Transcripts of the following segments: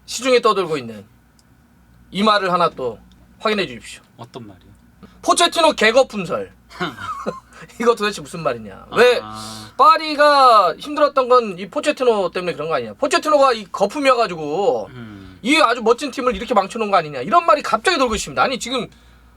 시중에 떠돌고 있는 이 말을 하나 또 확인해 주십시오. 어떤 말이요? 포체티노 개거 품설. 이거 도대체 무슨 말이냐? 왜 파리가 힘들었던 건 이 포체티노 때문에 그런 거 아니냐? 포체티노가 이 거품이어가지고 이 아주 멋진 팀을 이렇게 망쳐놓은 거 아니냐? 이런 말이 갑자기 돌고 있습니다. 아니 지금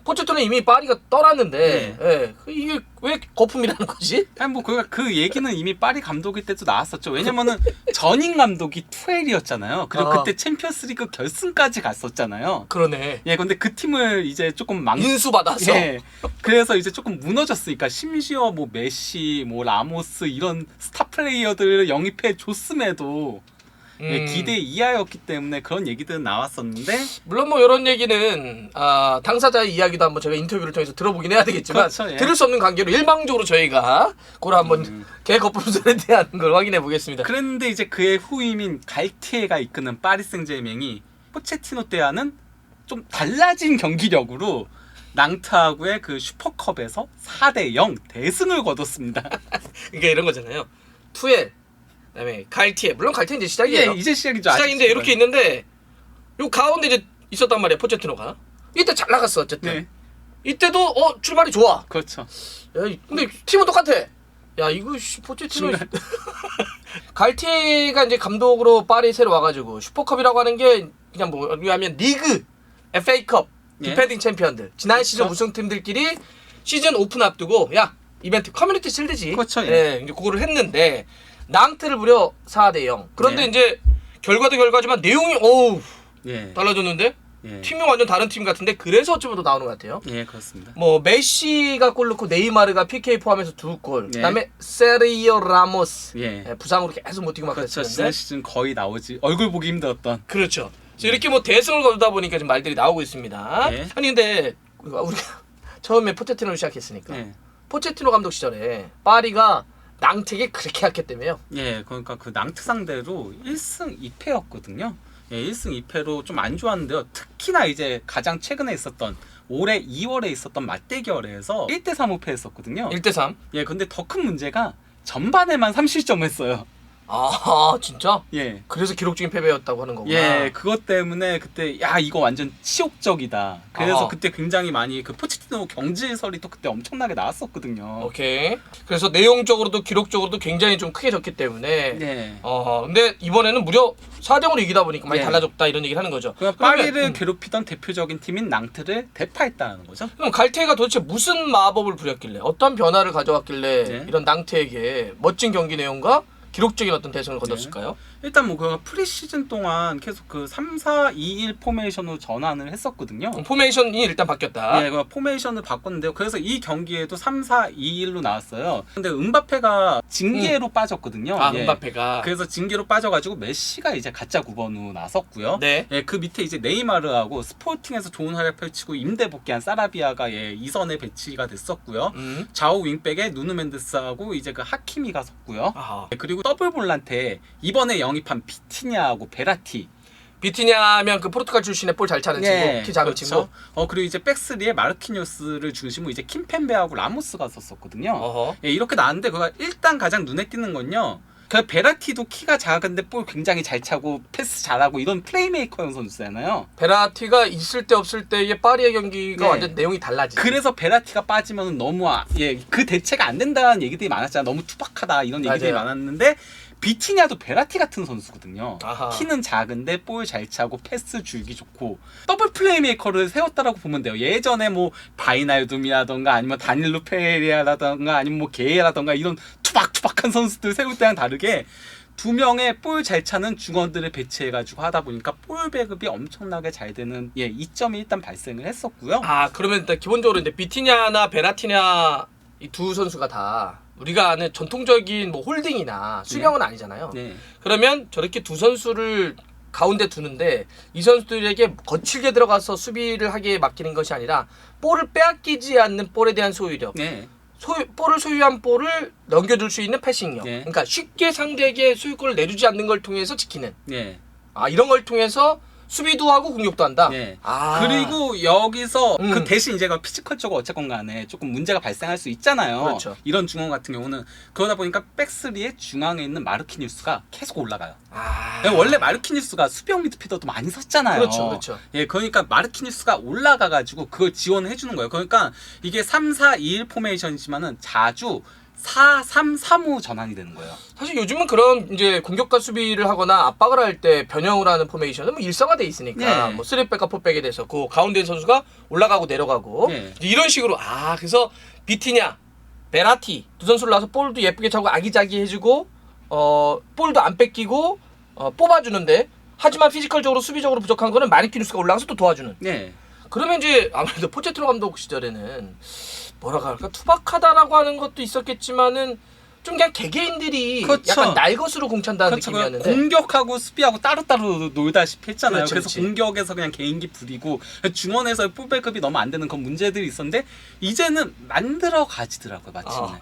포체티노 이미 파리가 떠났는데 예, 이게 왜 거품이라는 거지? 아니 뭐 그 얘기는 이미 파리 감독일 때도 나왔었죠. 왜냐면은 전임 감독이 투엘이었잖아요. 그리고 그때 챔피언스리그 결승까지 갔었잖아요. 그러네. 예, 근데 그 팀을 이제 조금 인수 받아서. 예. 그래서 이제 조금 무너졌으니까 심지어 뭐 메시, 뭐 라모스 이런 스타 플레이어들 영입해 줬음에도 예, 기대 이하였기 때문에 그런 얘기들은 나왔었는데 물론 뭐 이런 얘기는 당사자의 이야기도 한번 저희가 인터뷰를 통해서 들어보긴 해야 되겠지만 그렇죠, 예. 들을 수 없는 관계로 일방적으로 저희가 그걸 한번 개거품설에 대한 걸 확인해 보겠습니다. 그랬는데 이제 그의 후임인 갈티에가 이끄는 파리 생제맹이 포체티노 때와는 좀 달라진 경기력으로 낭트하고의 그 슈퍼컵에서 4대0 대승을 거뒀습니다. 그러니까 이런 거잖아요. 투엘, 그다음에 갈티에, 물론 갈티는 이제 시작이에요. 예, 이제 시작이죠. 시작인데 이렇게 있는데 요 가운데 이제 있었단 말이야 포체티노가. 이때 잘 나갔어 어쨌든. 네. 이때도 출발이 좋아. 그렇죠. 야, 근데 팀은 똑같아. 야 이거 포체티노 갈티에가 이제 감독으로 파리 새로 와가지고 슈퍼컵이라고 하는 게 그냥 뭐 하면 리그, FA컵, 예. 디펜딩 챔피언들 지난 그렇죠. 시즌 우승팀들끼리 시즌 오픈 앞두고 야 이벤트 커뮤니티 실드지. 그렇죠, 예. 예, 이제 그거를 했는데 낭트를 무려 4대0. 그런데 예. 이제 결과도 결과지만 내용이 어우 예. 달라졌는데 예. 팀이 완전 다른 팀 같은데 그래서 어쩌면 더 나오는 것 같아요. 예, 그렇습니다. 뭐 메시가 골 넣고 네이마르가 PK 포함해서 2골. 예. 그다음에 세리오 라모스 예. 부상으로 계속 못 뛰고 막 그렇죠. 그랬었는데. 지난 시즌 거의 나오지 얼굴 보기 힘들었던. 그렇죠. 그래서 이렇게 뭐 대승을 거두다 보니까 지금 말들이 나오고 있습니다. 예. 아니 근데 우리가 처음에 포체티노를 시작했으니까 예. 포체티노 감독 시절에 파리가 낭택이 그렇게 약했다며요. 예, 그러니까 그 낭트 상대로 1승 2패였거든요. 예, 1승 2패로 좀 안 좋았는데요. 특히나 이제 가장 최근에 있었던 올해 2월에 있었던 맞대결에서 1대3 우패했었거든요. 1대3. 예, 근데 더 큰 문제가 전반에만 3실점 했어요. 아 진짜? 예. 그래서 기록적인 패배였다고 하는 거구나. 예, 그것 때문에 그때 야 이거 완전 치욕적이다. 그래서 아하. 그때 굉장히 많이 그 포체티노 경질설이 또 그때 엄청나게 나왔었거든요. 오케이. 그래서 내용적으로도 기록적으로도 굉장히 좀 크게 졌기 때문에 네. 근데 이번에는 무려 4대0으로 이기다 보니까 많이 네. 달라졌다 이런 얘기를 하는 거죠. 그러니까 파리를 괴롭히던 대표적인 팀인 낭트를 대파했다는 거죠. 그럼 갈티에가 도대체 무슨 마법을 부렸길래 어떤 변화를 가져왔길래 네. 이런 낭트에게 멋진 경기 내용과 기록적인 어떤 대승을 거뒀을까요? 일단 뭐 그 프리시즌 동안 계속 그 3-4-2-1 포메이션으로 전환을 했었거든요. 포메이션이 일단 바뀌었다. 예, 그 포메이션을 바꿨는데요. 그래서 이 경기에도 3-4-2-1로 나왔어요. 근데 음바페가 징계로 빠졌거든요. 예. 음바페가. 그래서 징계로 빠져가지고 메시가 이제 가짜 9번으로 나섰고요. 네. 예, 그 밑에 이제 네이마르하고 스포팅에서 좋은 활약 펼치고 임대 복귀한 사라비아가 예, 2선에 배치가 됐었고요. 좌우 윙백에 누누 멘데스하고 이제 그 하키미가 섰고요. 아하. 예, 그리고 더블 볼란테 이번에 영입한 비티냐하고 베라티. 비티냐면 그 포르투갈 출신의 볼 잘 차는 친구, 키 작은 그렇죠. 친구. 그리고 이제 백스리에 마르키뉴스를 중심으로 이제 킴펜베하고 라모스가 섰었거든요. 어허. 예, 이렇게 나왔는데 그가 일단 가장 눈에 띄는 건요. 그 베라티도 키가 작은데 볼 굉장히 잘 차고 패스 잘하고 이런 플레이메이커형 선수잖아요. 베라티가 있을 때 없을 때의 파리의 경기가 네. 완전 내용이 달라지. 그래서 베라티가 빠지면 너무 그 대체가 안 된다는 얘기들이 많았잖아요. 너무 투박하다 이런 얘기들이 맞아요. 많았는데 비티냐도 베라티 같은 선수거든요. 아하. 키는 작은데 볼 잘 차고 패스 줄기 좋고 더블 플레이메이커를 세웠다라고 보면 돼요. 예전에 뭐 바이날둠이라던가 아니면 다닐로 페레리아라던가 아니면 뭐 게라던가 이런 투박투박한 선수들 세울 때랑 다르게 두 명의 볼 잘 차는 중원들을 배치해가지고 하다 보니까 볼 배급이 엄청나게 잘 되는 이점이 일단 발생을 했었고요. 그러면 일단 기본적으로 이제 비티냐나 베라티냐 이 두 선수가 다 우리가 아는 전통적인 뭐 홀딩이나 수비형은 아니잖아요. 네. 그러면 저렇게 두 선수를 가운데 두는데 이 선수들에게 거칠게 들어가서 수비를 하게 맡기는 것이 아니라 볼을 빼앗기지 않는 볼에 대한 소유력. 네. 볼을 소유한 볼을 넘겨줄 수 있는 패싱력. 네. 그러니까 쉽게 상대에게 소유권을 내주지 않는 걸 통해서 지키는. 네. 이런 걸 통해서 수비도 하고 공격도 한다. 예. 아. 그리고 여기서 음. 그 대신 이제 피지컬적으로 어쨌건 간에 조금 문제가 발생할 수 있잖아요. 그렇죠. 이런 중원 같은 경우는 그러다 보니까 백스리의 중앙에 있는 마르키뉴스가 계속 올라가요. 아. 원래 마르키뉴스가 수비형 미드필더도 많이 섰잖아요. 그렇죠, 그렇죠. 예, 그러니까 마르키뉴스가 올라가가지고 그걸 지원해 주는 거예요. 그러니까 이게 3-4-2-1 포메이션이지만은 자주 4-3-3-5 전환이 되는 거예요. 사실 요즘은 그런 이제 공격과 수비를 하거나 압박을 할 때 변형을 하는 포메이션은 뭐 일상화돼 있으니까 네. 뭐 3백과 4백에 대해서 그 가운데 있는 선수가 올라가고 내려가고 네. 이런 식으로 그래서 비티냐, 베라티 두 선수를 놔서 볼도 예쁘게 차고 아기자기 해주고 볼도 안 뺏기고 뽑아주는데 하지만 피지컬적으로 수비적으로 부족한 거는 마르키뉴스가 올라가서 또 도와주는. 네. 그러면 이제 아무래도 포체티노 감독 시절에는 뭐라고 할까 투박하다라고 하는 것도 있었겠지만은 좀 그냥 개개인들이 그렇죠. 약간 날것으로 공찬다는 그렇죠. 느낌이었는데 공격하고 수비하고 따로따로 놀다시피 했잖아요. 그렇죠, 그래서 그렇지. 공격에서 그냥 개인기 부리고 중원에서 풀백업이 너무 안 되는 그런 문제들이 있었는데 이제는 만들어 가지더라고요. 마침내.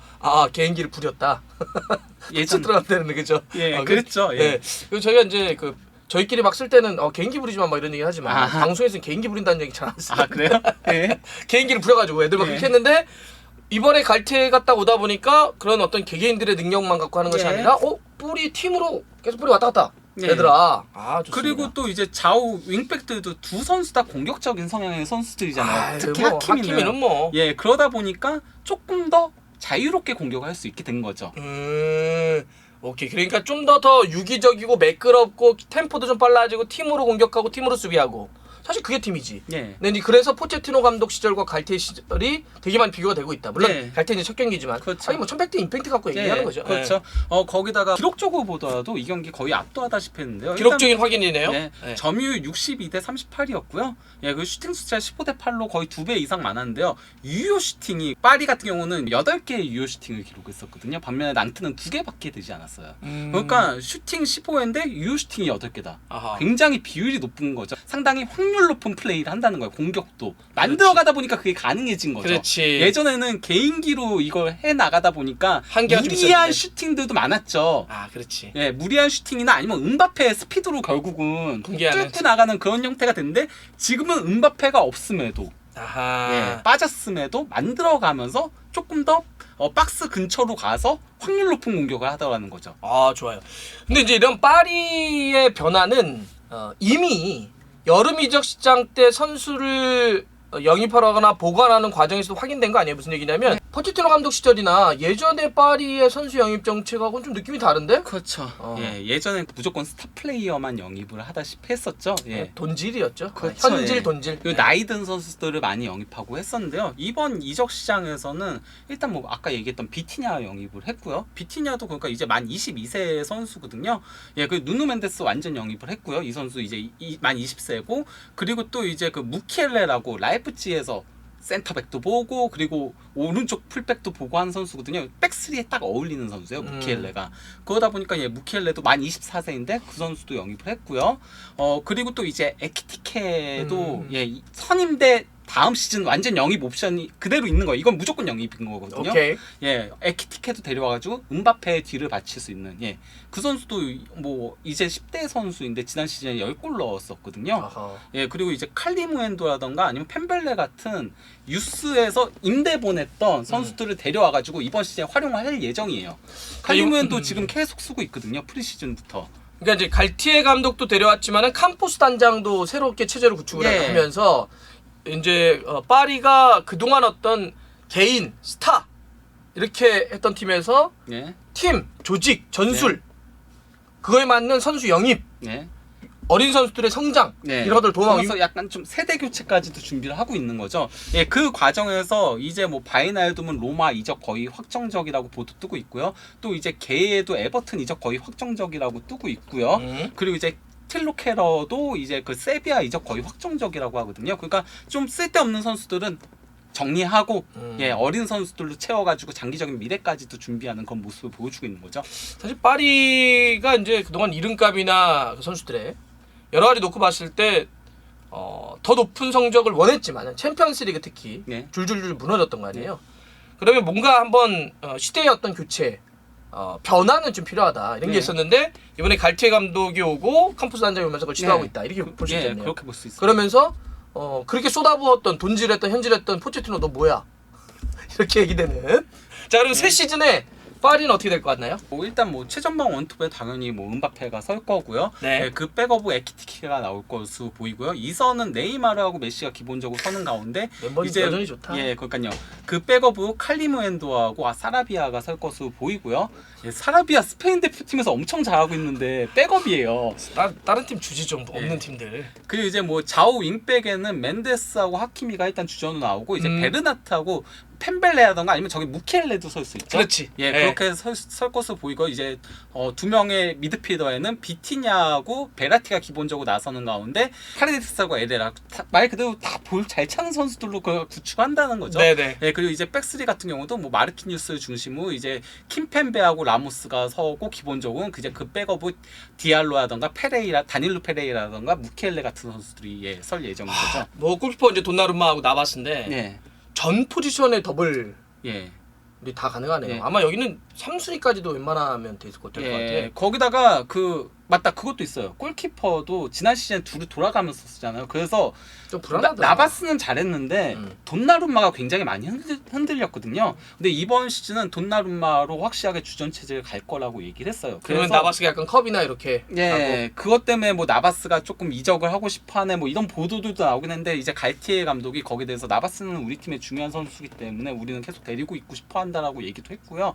개인기를 부렸다. 예전 들어간다는 그죠? 그랬죠. 예. 그리고 저희가 이제 저희끼리 막 쓸 때는 개인기 부리지만 막 이런 얘기 하지만 아하. 방송에서는 개인기 부린다는 얘기 잘 안 써요. 아 그래요? 예. 개인기를 부려가지고 애들 막 예. 그렇게 했는데 이번에 갈티에가 딱 오다 보니까 그런 어떤 개개인들의 능력만 갖고 하는 것이 예. 아니라 볼이 팀으로 계속 볼이 왔다 갔다 예. 얘들아. 좋습니다. 그리고 또 이제 좌우 윙백들도 두 선수 다 공격적인 성향의 선수들이잖아요. 특히 뭐, 하키미는. 하키미는 뭐. 예, 그러다 보니까 조금 더 자유롭게 공격을 할 수 있게 된 거죠. 오케이. 그러니까 좀 더 유기적이고 매끄럽고 템포도 좀 빨라지고 팀으로 공격하고 팀으로 수비하고 사실 그게 팀이지. 예. 근데 이제 그래서 포체티노 감독 시절과 갈티에 시절이 되게 많이 비교가 되고 있다. 물론 네. 갈티는 첫 경기지만 그렇죠. 아니 뭐 1100대 임팩트 갖고 얘기하는 거죠. 그렇죠. 거기다가 기록적으로 보더라도 이 경기 거의 압도하다시피 했는데요. 기록적인 확인이네요. 네, 네. 점유율 62대 38이었고요. 예, 그 슈팅 숫자 15대 8로 거의 2배 이상 많았는데요. 유효 슈팅이 파리 같은 경우는 8개의 유효 슈팅을 기록했었거든요. 반면에 난트는 2개밖에 되지 않았어요. 그러니까 슈팅 15회인데 유효 슈팅이 8개다. 아하. 굉장히 비율이 높은 거죠. 상당히 확률 높은 플레이를 한다는 거예요. 공격도. 만들어가다 보니까 그게 가능해진 거죠. 그렇지. 예전에는 개인기로 이걸 해 나가다 보니까 한계가 좀 무리한 있었는데. 슈팅들도 많았죠. 그렇지. 예, 무리한 슈팅이나 아니면 은바페의 스피드로 결국은 공개하는. 뚫고 나가는 그런 형태가 됐는데 지금은 은바페가 없음에도 아하. 빠졌음에도 만들어가면서 조금 더 박스 근처로 가서 확률 높은 공격을 하더라는 거죠. 좋아요. 근데 이제 이런 파리의 변화는 이미 여름 이적 시장 때 선수를 영입하거나 보관하는 과정에서도 확인된 거 아니에요? 무슨 얘기냐면 포체티노 감독 시절이나 예전에 파리의 선수 영입 정책하고는 좀 느낌이 다른데? 그렇죠. 어. 예전에 무조건 스타 플레이어만 영입을 하다시피 했었죠. 예. 돈질이었죠. 그렇죠, 현질 예. 돈질. 그리고 나이 든 선수들을 많이 영입하고 했었는데요. 이번 이적 시장에서는 일단 뭐 아까 얘기했던 비티냐 영입을 했고요. 비티냐도 그러니까 이제 만 22세 선수거든요. 예, 그 누누 멘데스 완전 영입을 했고요. 이 선수 이제 만 20세고 그리고 또 이제 그 무키엘레라고 라이프치히에서 센터백도 보고 그리고 오른쪽 풀백도 보고 하는 선수거든요. 백스리에 딱 어울리는 선수예요. 무키엘레가. 그러다 보니까 무키엘레도 만 24세인데 그 선수도 영입을 했고요. 그리고 또 이제 에키티케도 선임대 다음 시즌 완전 영입 옵션이 그대로 있는 거예요. 이건 무조건 영입인 거거든요. 오케이. 에키티케도 데려와가지고 은바페의 뒤를 받칠 수 있는 그 선수도 뭐 이제 10대 선수인데 지난 시즌에 10골 넣었었거든요. 아하. 그리고 이제 칼리무엔도라던가 아니면 펜벨레 같은 유스에서 임대 보냈던 선수들을 데려와가지고 이번 시즌에 활용을 할 예정이에요. 칼리무엔도 지금 계속 쓰고 있거든요. 프리시즌부터. 그러니까 이제 갈티에 감독도 데려왔지만은 캄포스 단장도 새롭게 체제를 구축을 하면서 이제 파리가 그동안 어떤 개인 스타 이렇게 했던 팀에서 팀 조직 전술 그거에 맞는 선수 영입 어린 선수들의 성장 이런 것들 도움하고 그래서 약간 좀 세대 교체까지도 준비를 하고 있는 거죠. 그 과정에서 이제 뭐 바이나르둠은 로마 이적 거의 확정적이라고 보도 뜨고 있고요. 또 이제 게에도 에버튼 이적 거의 확정적이라고 뜨고 있고요. 그리고 이제 틸로 캐러도 이제 그 세비야 이적 거의 확정적이라고 하거든요. 그러니까 좀 쓸데없는 선수들은 정리하고 어린 선수들로 채워가지고 장기적인 미래까지도 준비하는 그런 모습을 보여주고 있는 거죠. 사실 파리가 이제 그동안 이름값이나 그 선수들의 여러 가지 놓고 봤을 때 더 높은 성적을 원했지만 챔피언스리그 특히 줄줄줄 무너졌던 거 아니에요. 그러면 뭔가 한번 시대의 어떤 교체 변화는 좀 필요하다 이런 게 네. 있었는데 이번에 갈티에 감독이 오고 캠퍼스 단장이 오면서 그걸 시도하고 네. 있다 이렇게 볼 수 있겠네요. 그렇게 볼 수 있어요. 그러면서 그렇게 쏟아부었던 돈질했던 현질했던 포체티노 너 뭐야 이렇게 얘기되는. 자 그럼 새 시즌에 파리는 어떻게 될 것 같나요? 일단 최전방 원톱에 당연히 은바페가 설 거고요. 네. 그 백업은 에키티케가 나올 것으로 보이고요. 2선은 네이마르하고 메시가 기본적으로 서는 가운데 멤버는 여전히 좋다. 그러니까요. 그 백업은 칼리무엔도하고 사라비아가 설 것으로 보이고요. 사라비아 스페인 대표팀에서 엄청 잘하고 있는데 백업이에요. 다른 팀 주지 좀 없는 팀들. 그리고 이제 좌우 윙백에는 멘데스하고 하키미가 일단 주전으로 나오고 이제 베르나트하고 펜벨레라던가 아니면 저기 무켈레도 설 수 있죠. 그렇지. 그렇게 설 것으로 보이고 이제 두 명의 미드필더에는 비티냐하고 베라티가 기본적으로 나서는 가운데 카레디스하고 에레라 말 그대로 다 볼 잘 차는 선수들로 구축한다는 거죠. 네네. 그리고 이제 백스리 같은 경우도 마르키뉴스 중심으로 이제 킴펜베하고 라모스가 서고 기본적으로 그 백업은 디알로라던가 페레이라, 다닐로 페레이라던가 무켈레 같은 선수들이 설 예정인 거죠. 골키퍼 이제 돈나룸마하고 나바스인데 전 포지션의 더블 우리 다 가능하네요. 아마 여기는 3순위까지도 웬만하면 될 것 같아요. 거기다가 맞다 그것도 있어요. 골키퍼도 지난 시즌 둘이 돌아가면서 쓰잖아요. 그래서 좀 불안하다. 나바스는 잘했는데 돈나룸마가 굉장히 많이 흔들렸거든요. 근데 이번 시즌은 돈나룸마로 확실하게 주전 체제를 갈 거라고 얘기를 했어요. 그러면 나바스가 약간 컵이나 이렇게 하고. 그것 때문에 나바스가 조금 이적을 하고 싶어하네 이런 보도들도 나오긴 했는데 이제 갈티에 감독이 거기에 대해서 나바스는 우리 팀의 중요한 선수이기 때문에 우리는 계속 데리고 있고 싶어한다라고 얘기도 했고요.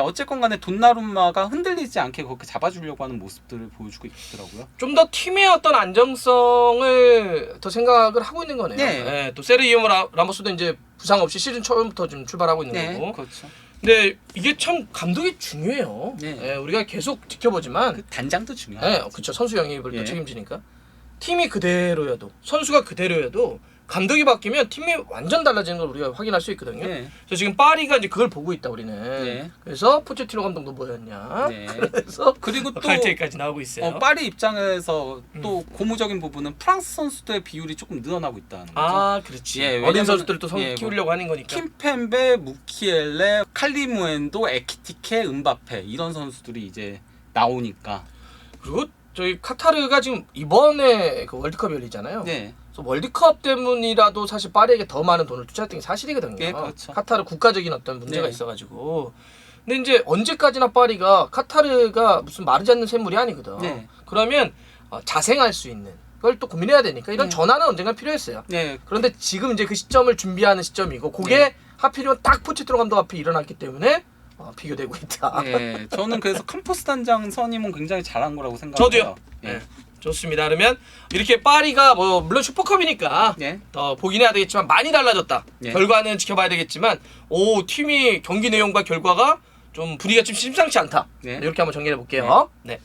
어쨌건 간에 돈나룸마가 흔들리지 않게 그렇게 잡아주려고 하는 모습들을 보여주고 있더라고요. 좀 더 팀의 어떤 안정성을 더 생각을 하고 있는 거네요. 또 세르히오 라모스도 이제 부상 없이 시즌 처음부터 좀 출발하고 있는 거고. 그렇죠. 근데 이게 참 감독이 중요해요. 우리가 계속 지켜보지만 단장도 중요해요. 그렇죠. 선수 영입을 또 책임지니까 팀이 그대로여도 선수가 그대로여도 감독이 바뀌면 팀이 완전 달라지는 걸 우리가 확인할 수 있거든요. 그래서 지금 파리가 이제 그걸 보고 있다 우리는. 그래서 포체티노 감독도 뭐였냐. 그래서 그리고 또 갈티에까지 나오고 있어요. 파리 입장에서 또 고무적인 부분은 프랑스 선수들의 비율이 조금 늘어나고 있다는 거죠. 그렇지. 어린 선수들을 또 키우려고 하는 거니까. 킴펜베, 무키엘레, 칼리무엔도, 에키티케, 은바페 이런 선수들이 이제 나오니까. 그리고 저희 카타르가 지금 이번에 그 월드컵 열리잖아요. 그래서 월드컵 때문이라도 사실 파리에게 더 많은 돈을 투자했던 게 사실이거든요. 그렇죠. 카타르 국가적인 어떤 문제가 있어가지고. 근데 이제 언제까지나 파리가 카타르가 무슨 마르지 않는 샘물이 아니거든. 그러면 자생할 수 있는 그걸 또 고민해야 되니까 이런 전환은 언젠가 필요했어요. 그런데 지금 이제 그 시점을 준비하는 시점이고 그게 하필이면 딱 포체티노 감독 앞에 일어났기 때문에 비교되고 있다. 저는 그래서 캠퍼스 단장 선임은 굉장히 잘한 거라고 생각해요. 저도요. 좋습니다. 그러면 이렇게 파리가 물론 슈퍼컵이니까 더 보긴 해야 되겠지만 많이 달라졌다. 결과는 지켜봐야 되겠지만 팀이 경기 내용과 결과가 좀 분위기가 좀 심상치 않다. 이렇게 한번 정리해 볼게요. 네.